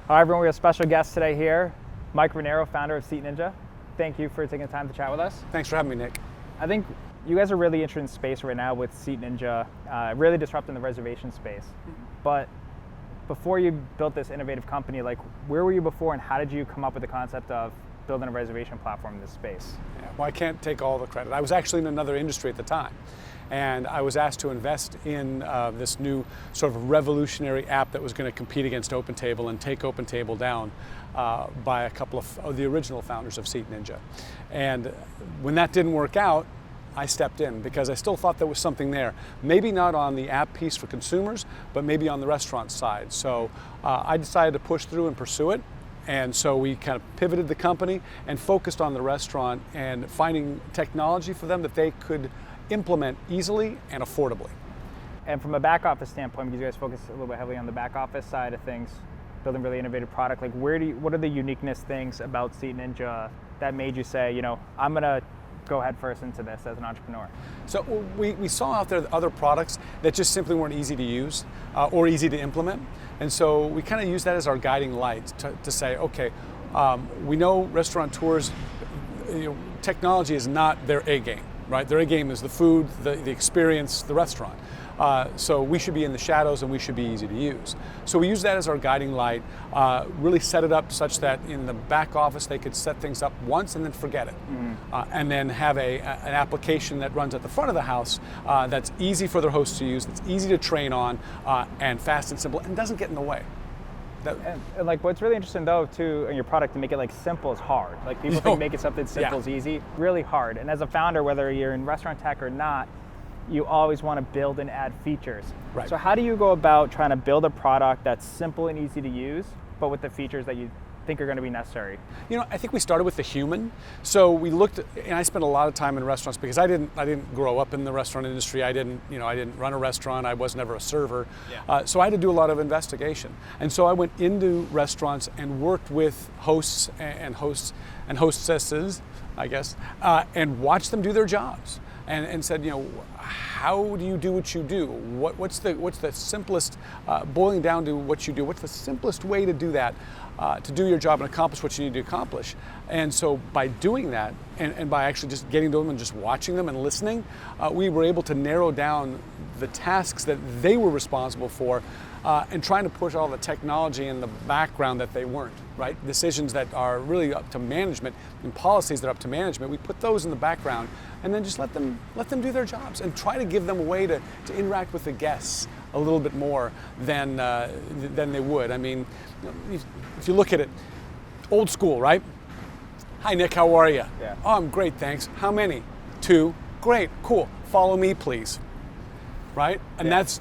Hi everyone, we have a special guest today here, Michael Reinero, founder of SeatNinja. Thank you for taking the time to chat with us. Thanks for having me, Nick. I think you guys are really interested in space right now with SeatNinja, really disrupting the reservation space. But before you built this innovative company, like where were you before and how did you come up with the concept of building a reservation platform in this space? Yeah, well, I can't take all the credit. I was actually in another industry at the time. And I was asked to invest in this new sort of revolutionary app that was going to compete against OpenTable and take OpenTable down by a couple of the original founders of SeatNinja. And when that didn't work out, I stepped in because I still thought there was something there. Maybe not on the app piece for consumers, but maybe on the restaurant side. So I decided to push through and pursue it. And so we kind of pivoted the company and focused on the restaurant and finding technology for them that they could implement easily and affordably. And from a back office standpoint, because you guys focus a little bit heavily on the back office side of things, building really innovative product, like what are the uniqueness things about SeatNinja that made you say, you know, I'm gonna go head first into this as an entrepreneur? So we saw out there other products that just simply weren't easy to use or easy to implement. And so we kind of used that as our guiding light to say, okay, we know restaurateurs, technology is not their A game. Right, their A game is the food, the experience, the restaurant. So we should be in the shadows and we should be easy to use. So we use that as our guiding light, really set it up such that in the back office they could set things up once and then forget it. And then have an application that runs at the front of the house that's easy for their hosts to use, that's easy to train on, and fast and simple, and doesn't get in the way. And like what's really interesting though too in your product, to make it like simple is hard. Like people think making something simple is easy, really hard. And as a founder, whether you're in restaurant tech or not, you always want to build and add features. Right. So how do you go about trying to build a product that's simple and easy to use, but with the features that you think are going to be necessary? You know, I think we started with the human. So we looked, and I spent a lot of time in restaurants because I didn't grow up in the restaurant industry. I didn't run a restaurant. I was never a server. Yeah. So I had to do a lot of investigation. And so I went into restaurants and worked with hosts and hostesses, I guess, and watched them do their jobs. And said, how do you do what you do? What's the simplest, boiling down to what you do, what's the simplest way to do that, to do your job and accomplish what you need to accomplish? And so by doing that, and by actually just getting to them and just watching them and listening, we were able to narrow down the tasks that they were responsible for, and trying to push all the technology in the background that they weren't, right? Decisions that are really up to management and policies that are up to management, we put those in the background and then just let them do their jobs and try to give them a way to interact with the guests a little bit more than they would. I mean, if you look at it, old school, right? Hi Nick, how are you? Yeah. Oh, I'm great, thanks. How many? 2. Great, cool. Follow me, please. Right? And that's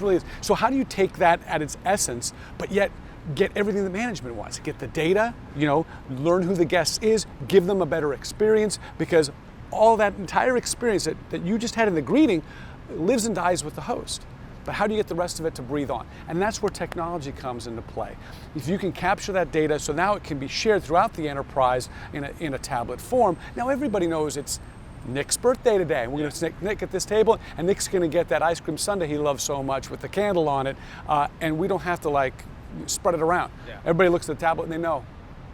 really it. So how do you take that at its essence, but yet get everything that management wants? Get the data, learn who the guest is, give them a better experience, because all that entire experience that you just had in the greeting lives and dies with the host. But how do you get the rest of it to breathe on? And that's where technology comes into play. If you can capture that data, so now it can be shared throughout the enterprise in a tablet form, now everybody knows it's Nick's birthday today, and we're going to stick Nick at this table, and Nick's going to get that ice cream sundae he loves so much with the candle on it, and we don't have to spread it around. Yeah. Everybody looks at the tablet and they know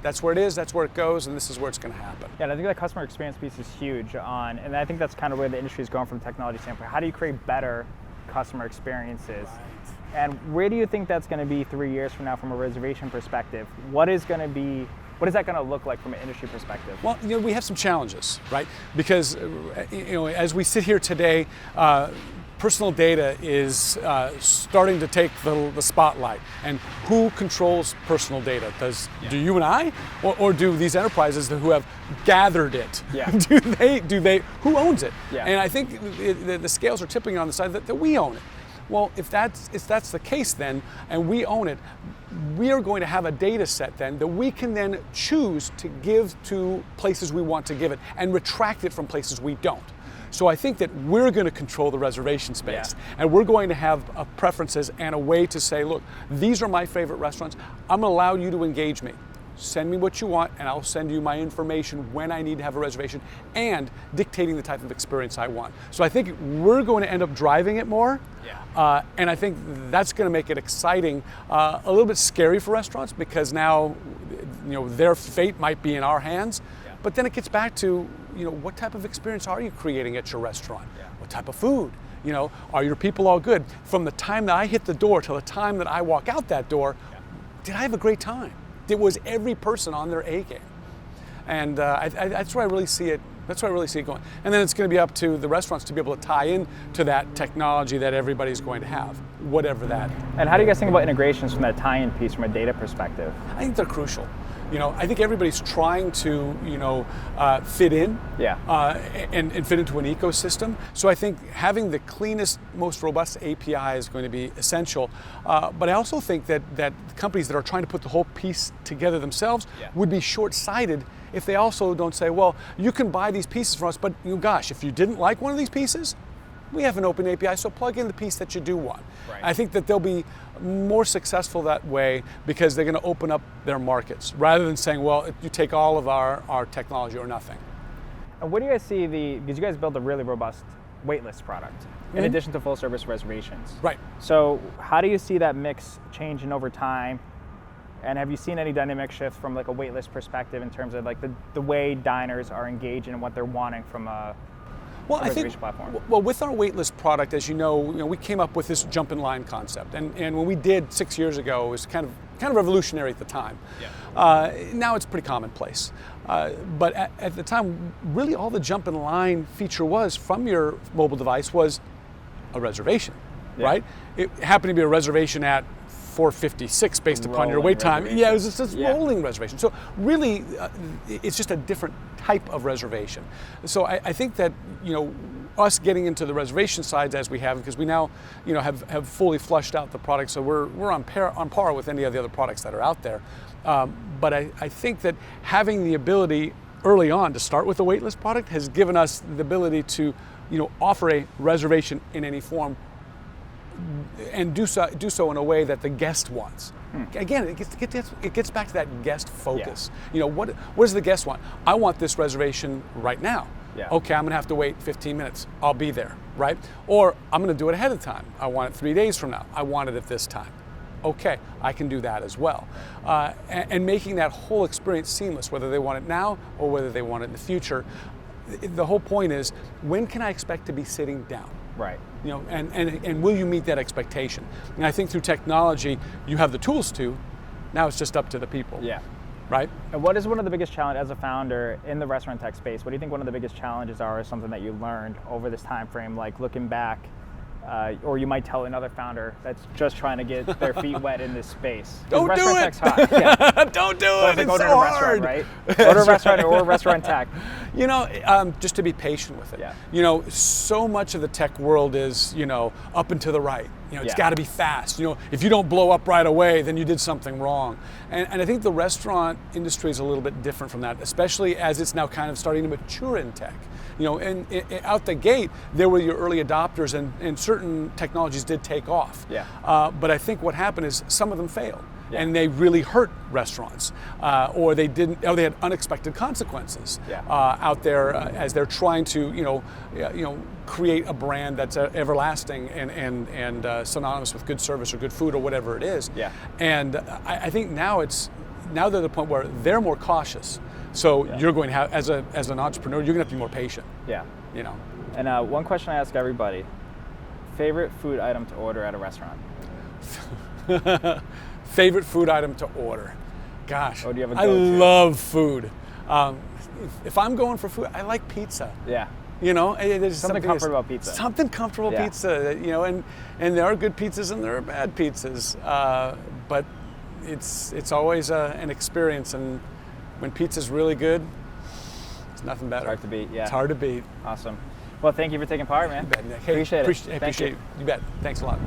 that's where it is, that's where it goes, and this is where it's going to happen. Yeah, and I think that customer experience piece is huge and I think that's kind of where the industry is going from a technology standpoint. How do you create better customer experiences? Right. And where do you think that's going to be 3 years from now from a reservation perspective? What is that going to look like from an industry perspective? Well, we have some challenges, right? Because, as we sit here today, personal data is starting to take the spotlight. And who controls personal data? Do you and I, or do these enterprises who have gathered it? Yeah. Who owns it? Yeah. And I think the scales are tipping on the side that we own it. Well, if that's the case then, and we own it, we are going to have a data set then that we can then choose to give to places we want to give it and retract it from places we don't. So I think that we're going to control the reservation space, and we're going to have preferences and a way to say, look, these are my favorite restaurants. I'm going to allow you to engage me. send me what you want, and I'll send you my information when I need to have a reservation, and dictating the type of experience I want. So I think we're going to end up driving it more. Yeah. And I think that's going to make it exciting, a little bit scary for restaurants, because now, their fate might be in our hands. Yeah. But then it gets back to, what type of experience are you creating at your restaurant? Yeah. What type of food? Are your people all good? From the time that I hit the door till the time that I walk out that door, did I have a great time? Was every person on their A game? And that's where I really see it. That's where I really see it going. And then it's going to be up to the restaurants to be able to tie in to that technology that everybody's going to have, whatever that. And how do you guys think about integrations from that tie-in piece from a data perspective? I think they're crucial. I think everybody's trying to, fit in, and fit into an ecosystem. So I think having the cleanest, most robust API is going to be essential. But I also think that companies that are trying to put the whole piece together themselves would be short-sighted if they also don't say, well, you can buy these pieces from us, but gosh, if you didn't like one of these pieces, we have an open API, so plug in the piece that you do want. Right. I think that they'll be more successful that way because they're going to open up their markets rather than saying, well, you take all of our technology or nothing. And what do you guys see because you guys built a really robust waitlist product in addition to full service reservations. Right. So how do you see that mix changing over time? And have you seen any dynamic shifts from like a waitlist perspective in terms of like the way diners are engaging and what they're wanting from a reservation platform? Well, with our waitlist product, as you know, we came up with this jump in line concept, and when we did 6 years ago, it was kind of revolutionary at the time. Yeah. Now it's pretty commonplace, but at the time, really all the jump in line feature was from your mobile device was a reservation, right? It happened to be a reservation at 4:56 based upon your wait time. Yeah, it was just a rolling reservation. So really, it's just a different type of reservation. So I think that us getting into the reservation sides as we have, because we now have fully flushed out the product, so we're on par with any of the other products that are out there. But I think that having the ability early on to start with a waitlist product has given us the ability to offer a reservation in any form, and do so in a way that the guest wants. Again, it gets back to that guest focus. Yeah. What does the guest want? I want this reservation right now. Yeah. Okay, I'm going to have to wait 15 minutes. I'll be there, right? Or I'm going to do it ahead of time. I want it 3 days from now. I want it at this time. Okay, I can do that as well. And making that whole experience seamless, whether they want it now or whether they want it in the future. The whole point is, when can I expect to be sitting down? Right. And will you meet that expectation? And I think through technology, you have the tools to. Now it's just up to the people. Yeah. Right? And what is one of the biggest challenges as a founder in the restaurant tech space? What do you think one of the biggest challenges are, or something that you learned over this time frame, like looking back, or you might tell another founder that's just trying to get their feet wet in this space? Don't do it! Tech's hot. Yeah. Don't do it! It's go to so a hard. restaurant, right? Go to a restaurant or restaurant tech. Just to be patient with it. Yeah. So much of the tech world is, up and to the right. It's got to be fast. If you don't blow up right away, then you did something wrong. And I think the restaurant industry is a little bit different from that, especially as it's now kind of starting to mature in tech. And out the gate, there were your early adopters, and certain technologies did take off. Yeah. But I think what happened is some of them failed. Yeah. And they really hurt restaurants, or they didn't. Or they had unexpected consequences out there as they're trying to, create a brand that's everlasting and synonymous with good service or good food or whatever it is. Yeah. And I think now they're at the point where they're more cautious. So you're going to have, as an entrepreneur, you're going to have to be more patient. Yeah. And one question I ask everybody: favorite food item to order at a restaurant? Favorite food item to order? Gosh, or do you have a I go-to? love food. If I'm going for food, I like pizza. Yeah. There's something comfortable about pizza. Something comfortable pizza. And there are good pizzas and there are bad pizzas. But it's always an experience, and when pizza's really good, it's nothing better. It's hard to beat. Yeah. It's hard to beat. Awesome. Well, thank you for taking part, man. Hey, appreciate it. Appreciate it. You bet. Thanks a lot.